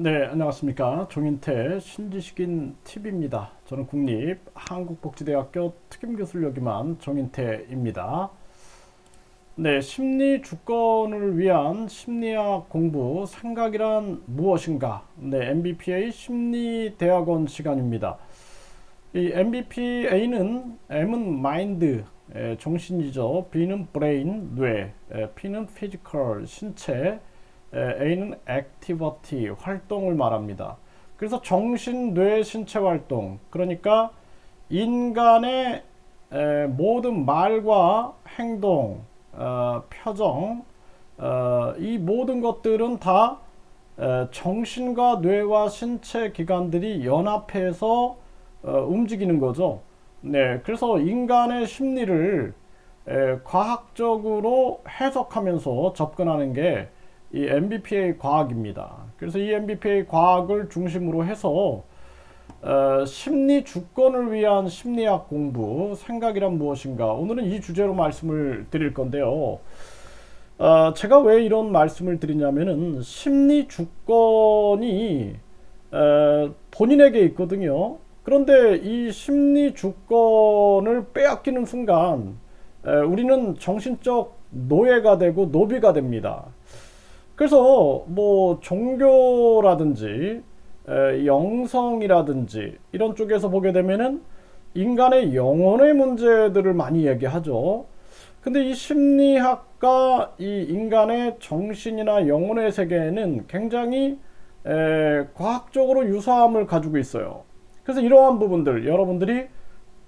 네, 안녕하십니까. 종인태 신지식인 TV입니다. 저는 국립한국복지대학교 특임교수를 역임한 종인태입니다. 네, 심리 주권을 위한 심리학 공부 생각이란 무엇인가? 네, MBPA 심리대학원 시간입니다. 이 MBPA는 M은 마인드, 정신이죠. B는 브레인, 뇌, P는 피지컬, 신체, A는 액티비티, 활동을 말합니다. 그래서 정신, 뇌, 신체 활동, 그러니까 인간의 모든 말과 행동, 표정, 이 모든 것들은 다 정신과 뇌와 신체 기관들이 연합해서 움직이는 거죠. 네, 그래서 인간의 심리를 과학적으로 해석하면서 접근하는 게 이 MBPA 과학입니다. 그래서 이 MBPA 과학을 중심으로 해서 심리 주권을 위한 심리학 공부, 생각이란 무엇인가? 오늘은 이 주제로 말씀을 드릴 건데요. 제가 왜 이런 말씀을 드리냐면은 심리 주권이 본인에게 있거든요. 그런데 이 심리 주권을 빼앗기는 순간 우리는 정신적 노예가 되고 노비가 됩니다. 그래서 뭐 종교라든지 영성이라든지 이런 쪽에서 보게 되면은 인간의 영혼의 문제들을 많이 얘기하죠. 근데 이 심리학과 이 인간의 정신이나 영혼의 세계에는 굉장히 과학적으로 유사함을 가지고 있어요. 그래서 이러한 부분들, 여러분들이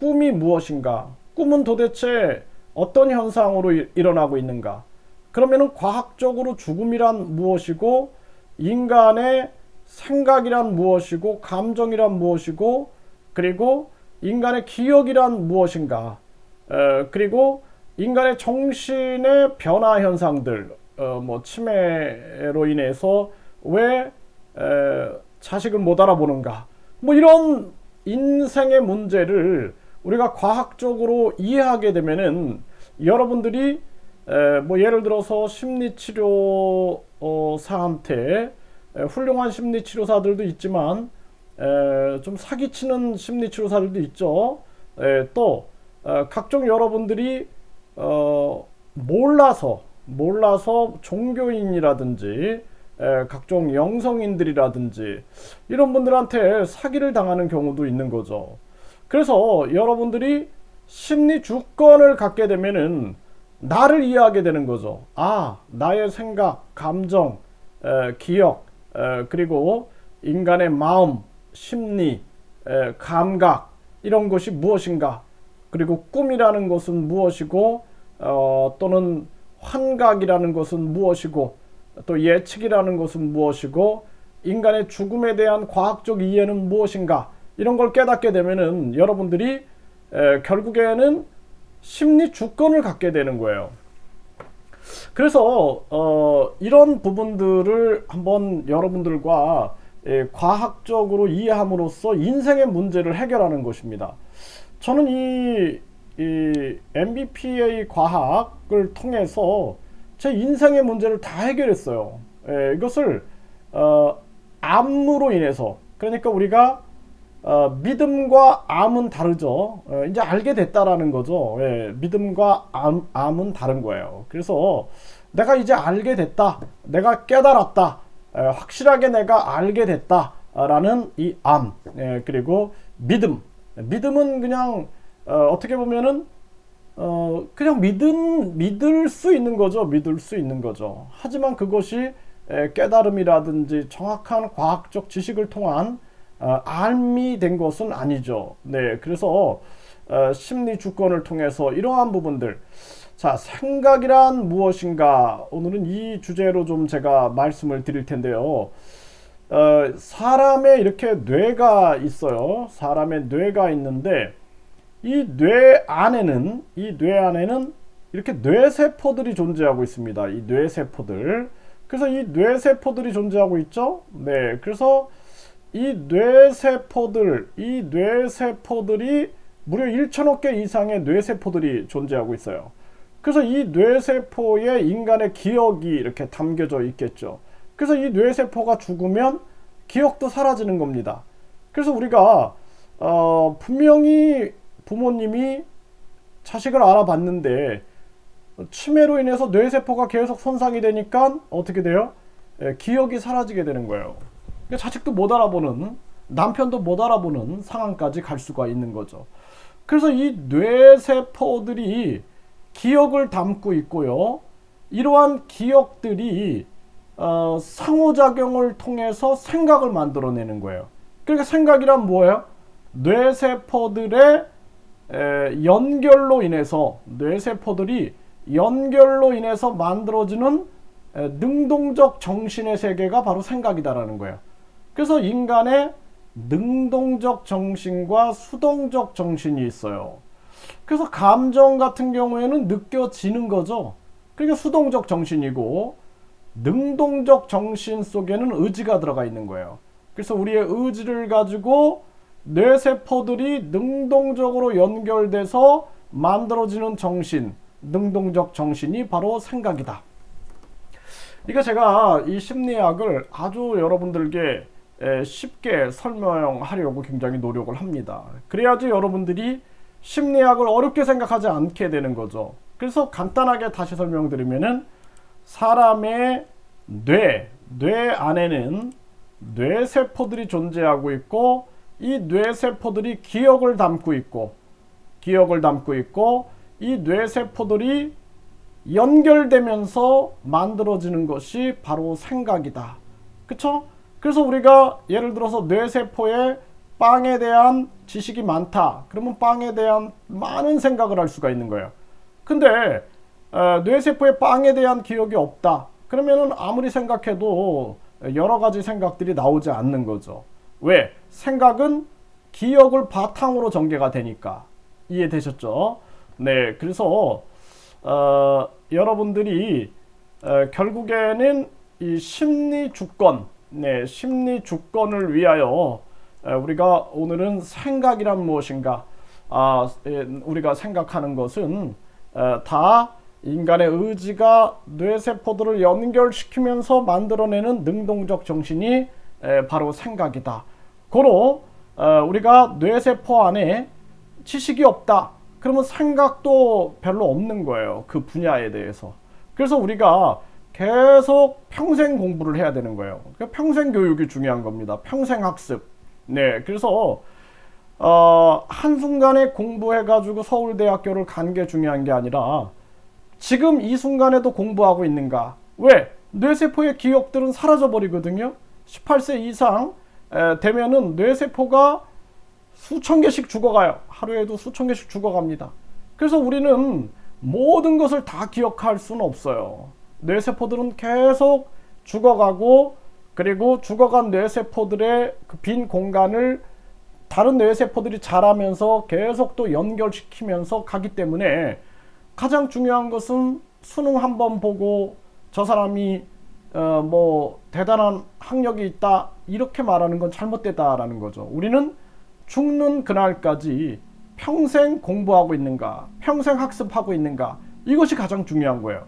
꿈이 무엇인가, 꿈은 도대체 어떤 현상으로 일어나고 있는가, 그러면은 과학적으로 죽음이란 무엇이고, 인간의 생각이란 무엇이고, 감정이란 무엇이고, 그리고 인간의 기억이란 무엇인가, 그리고 인간의 정신의 변화 현상들, 뭐 치매로 인해서 왜 자식을 못 알아보는가, 뭐 이런 인생의 문제를 우리가 과학적으로 이해하게 되면은 여러분들이 뭐 예를 들어서 심리치료사한테 훌륭한 심리치료사들도 있지만 좀 사기치는 심리치료사들도 있죠. 또 각종 여러분들이 몰라서 종교인이라든지 각종 영성인들이라든지 이런 분들한테 사기를 당하는 경우도 있는 거죠. 그래서 여러분들이 심리 주권을 갖게 되면은 나를 이해하게 되는 거죠. 아, 나의 생각, 감정, 기억, 그리고 인간의 마음, 심리, 감각, 이런 것이 무엇인가, 그리고 꿈이라는 것은 무엇이고, 또는 환각이라는 것은 무엇이고, 또 예측이라는 것은 무엇이고, 인간의 죽음에 대한 과학적 이해는 무엇인가, 이런 걸 깨닫게 되면은 여러분들이 결국에는 심리 주권을 갖게 되는 거예요. 그래서 이런 부분들을 한번 여러분들과 과학적으로 이해함으로써 인생의 문제를 해결하는 것입니다. 저는 이 MBPA 과학을 통해서 제 인생의 문제를 다 해결했어요. 이것을 암으로 인해서, 그러니까 우리가 믿음과 암은 다르죠. 이제 알게 됐다라는 거죠. 믿음과 암은 다른 거예요. 그래서 내가 이제 알게 됐다, 내가 깨달았다, 확실하게 내가 알게 됐다라는 이 암, 그리고 믿음은 그냥 어떻게 보면은 그냥 믿을 수 있는 거죠. 믿을 수 있는 거죠. 하지만 그것이 깨달음이라든지 정확한 과학적 지식을 통한 알미 된 것은 아니죠. 네, 그래서 심리 주권을 통해서 이러한 부분들, 자, 생각이란 무엇인가, 오늘은 이 주제로 좀 제가 말씀을 드릴 텐데요. 사람의 이렇게 뇌가 있어요. 사람의 뇌가 있는데 이 뇌 안에는 이렇게 뇌세포들이 존재하고 있습니다. 이 뇌세포들. 그래서 이 뇌세포들이 존재하고 있죠. 네, 그래서 이 뇌세포들이 무려 1천억 개 이상의 뇌세포들이 존재하고 있어요. 그래서 이 뇌세포에 인간의 기억이 이렇게 담겨져 있겠죠. 그래서 이 뇌세포가 죽으면 기억도 사라지는 겁니다. 그래서 우리가 분명히 부모님이 자식을 알아봤는데 치매로 인해서 뇌세포가 계속 손상이 되니까 어떻게 돼요? 기억이 사라지게 되는 거예요. 그러니까 자식도 못 알아보는, 남편도 못 알아보는 상황까지 갈 수가 있는 거죠. 그래서 이 뇌세포들이 기억을 담고 있고요. 이러한 기억들이 상호작용을 통해서 생각을 만들어내는 거예요. 그러니까 생각이란 뭐예요? 뇌세포들의 연결로 인해서, 뇌세포들이 연결로 인해서 만들어지는 능동적 정신의 세계가 바로 생각이다라는 거예요. 그래서 인간의 능동적 정신과 수동적 정신이 있어요. 그래서 감정 같은 경우에는 느껴지는 거죠. 그러니까 수동적 정신이고, 능동적 정신 속에는 의지가 들어가 있는 거예요. 그래서 우리의 의지를 가지고 뇌세포들이 능동적으로 연결돼서 만들어지는 정신, 능동적 정신이 바로 생각이다. 이거 제가 이 심리학을 아주 여러분들께 쉽게 설명하려고 굉장히 노력을 합니다. 그래야지 여러분들이 심리학을 어렵게 생각하지 않게 되는 거죠. 그래서 간단하게 다시 설명드리면은 사람의 뇌 안에는 뇌세포들이 존재하고 있고, 이 뇌세포들이 기억을 담고 있고, 이 뇌세포들이 연결되면서 만들어지는 것이 바로 생각이다. 그쵸? 그래서 우리가 예를 들어서 뇌세포에 빵에 대한 지식이 많다. 그러면 빵에 대한 많은 생각을 할 수가 있는 거예요. 근데 뇌세포에 빵에 대한 기억이 없다. 그러면은 아무리 생각해도 여러 가지 생각들이 나오지 않는 거죠. 왜? 생각은 기억을 바탕으로 전개가 되니까. 이해되셨죠? 네, 그래서 여러분들이 결국에는 이 심리 주권, 심리 주권을 위하여 우리가 오늘은 생각이란 무엇인가, 우리가 생각하는 것은 다 인간의 의지가 뇌세포들을 연결시키면서 만들어내는 능동적 정신이 바로 생각이다. 고로 우리가 뇌세포 안에 지식이 없다. 그러면 생각도 별로 없는 거예요. 그 분야에 대해서. 그래서 우리가 계속 평생 공부를 해야 되는 거예요. 평생 교육이 중요한 겁니다. 평생 학습. 네, 그래서 한순간에 공부해가지고 서울대학교를 간 게 중요한 게 아니라 지금 이 순간에도 공부하고 있는가. 왜? 뇌세포의 기억들은 사라져버리거든요. 18세 이상 되면은 뇌세포가 수천 개씩 죽어가요. 하루에도 수천 개씩 죽어갑니다. 그래서 우리는 모든 것을 다 기억할 수는 없어요. 뇌세포들은 계속 죽어가고, 그리고 죽어간 뇌세포들의 그 빈 공간을 다른 뇌세포들이 자라면서 계속 또 연결시키면서 가기 때문에 가장 중요한 것은 수능 한번 보고 저 사람이 뭐 대단한 학력이 있다 이렇게 말하는 건 잘못되다라는 거죠. 우리는 죽는 그날까지 평생 공부하고 있는가, 평생 학습하고 있는가, 이것이 가장 중요한 거예요.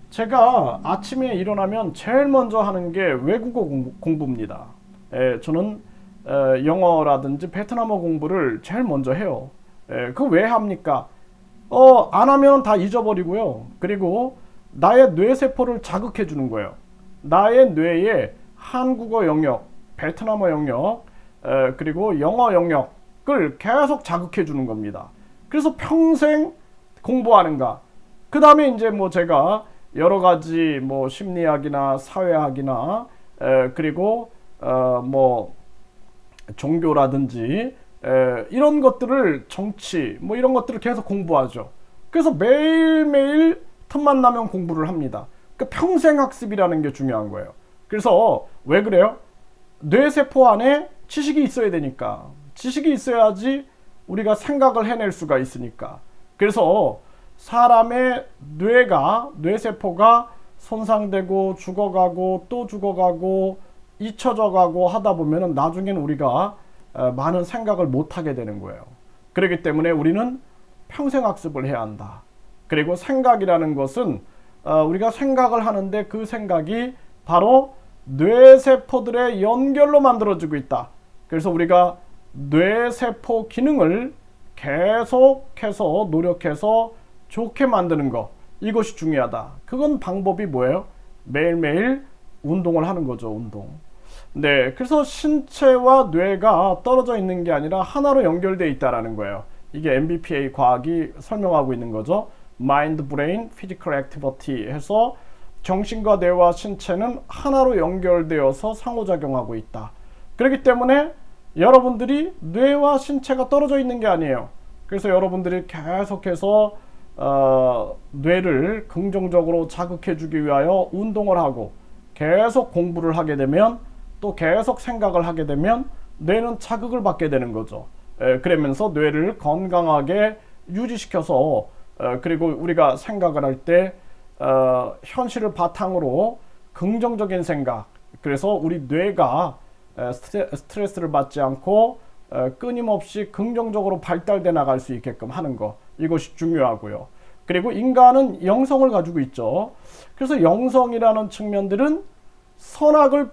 제가 아침에 일어나면 제일 먼저 하는 게 외국어 공부입니다. 저는 영어라든지 베트남어 공부를 제일 먼저 해요. 그거 왜 합니까? 안 하면 다 잊어버리고요. 그리고 나의 뇌세포를 자극해 주는 거예요. 나의 뇌에 한국어 영역, 베트남어 영역, 그리고 영어 영역을 계속 자극해 주는 겁니다. 그래서 평생 공부하는가. 그 다음에 이제 뭐 제가 여러 가지 뭐 심리학이나 사회학이나 그리고 뭐 종교라든지 이런 것들을, 정치 뭐 이런 것들을 계속 공부하죠. 그래서 매일매일 틈만 나면 공부를 합니다. 그러니까 평생 학습이라는 게 중요한 거예요. 그래서 왜 그래요? 뇌세포 안에 지식이 있어야 되니까. 지식이 있어야지 우리가 생각을 해낼 수가 있으니까. 그래서 사람의 뇌세포가 손상되고 죽어가고 또 죽어가고 잊혀져가고 하다 보면은 나중에는 우리가 많은 생각을 못하게 되는 거예요. 그렇기 때문에 우리는 평생 학습을 해야 한다. 그리고 생각이라는 것은 우리가 생각을 하는데 그 생각이 바로 뇌세포들의 연결로 만들어지고 있다. 그래서 우리가 뇌세포 기능을 계속해서 노력해서 좋게 만드는 거, 이것이 중요하다. 그건 방법이 뭐예요? 매일매일 운동을 하는 거죠. 운동. 네, 그래서 신체와 뇌가 떨어져 있는 게 아니라 하나로 연결되어 있다라는 거예요. 이게 MBPA 과학이 설명하고 있는 거죠. Mind, Brain, Physical Activity 해서 정신과 뇌와 신체는 하나로 연결되어서 상호작용하고 있다. 그렇기 때문에 여러분들이 뇌와 신체가 떨어져 있는 게 아니에요. 그래서 여러분들이 계속해서 뇌를 긍정적으로 자극해주기 위하여 운동을 하고 계속 공부를 하게 되면 또 계속 생각을 하게 되면 뇌는 자극을 받게 되는 거죠. 그러면서 뇌를 건강하게 유지시켜서 그리고 우리가 생각을 할 때 현실을 바탕으로 긍정적인 생각, 그래서 우리 뇌가 스트레스를 받지 않고 끊임없이 긍정적으로 발달돼 나갈 수 있게끔 하는 거, 이것이 중요하고요. 그리고 인간은 영성을 가지고 있죠. 그래서 영성이라는 측면들은 선악을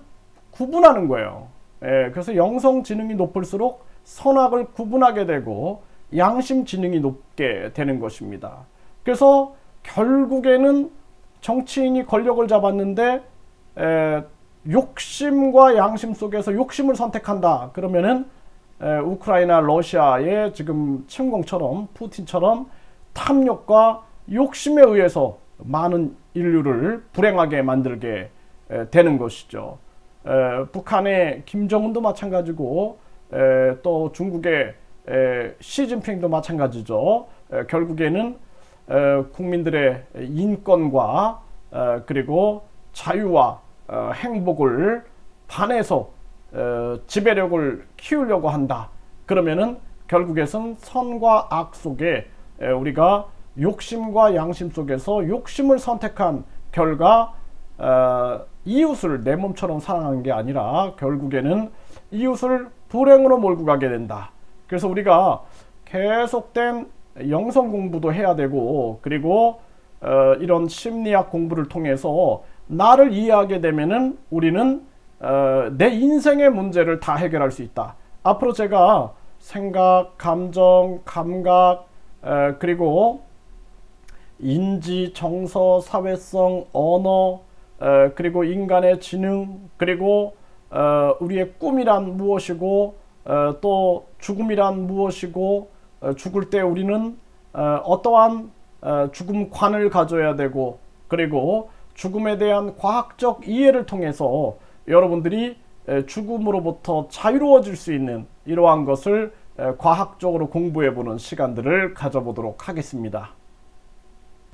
구분하는 거예요. 그래서 영성 지능이 높을수록 선악을 구분하게 되고 양심 지능이 높게 되는 것입니다. 그래서 결국에는 정치인이 권력을 잡았는데 욕심과 양심 속에서 욕심을 선택한다. 그러면은 우크라이나 러시아의 지금 침공처럼 푸틴처럼 탐욕과 욕심에 의해서 많은 인류를 불행하게 만들게 되는 것이죠. 북한의 김정은도 마찬가지고 또 중국의 시진핑도 마찬가지죠. 결국에는 국민들의 인권과 그리고 자유와 행복을 반해서 지배력을 키우려고 한다. 그러면은 결국에는 선과 악 속에 우리가 욕심과 양심 속에서 욕심을 선택한 결과 이웃을 내 몸처럼 사랑하는 게 아니라 결국에는 이웃을 불행으로 몰고 가게 된다. 그래서 우리가 계속된 영성 공부도 해야 되고 그리고 이런 심리학 공부를 통해서 나를 이해하게 되면은 우리는 내 인생의 문제를 다 해결할 수 있다. 앞으로 제가 생각, 감정, 감각, 그리고 인지, 정서, 사회성, 언어, 그리고 인간의 지능, 그리고 우리의 꿈이란 무엇이고 또 죽음이란 무엇이고 죽을 때 우리는 어떠한 죽음관을 가져야 되고 그리고 죽음에 대한 과학적 이해를 통해서 여러분들이 죽음으로부터 자유로워질 수 있는 이러한 것을 과학적으로 공부해보는 시간들을 가져보도록 하겠습니다.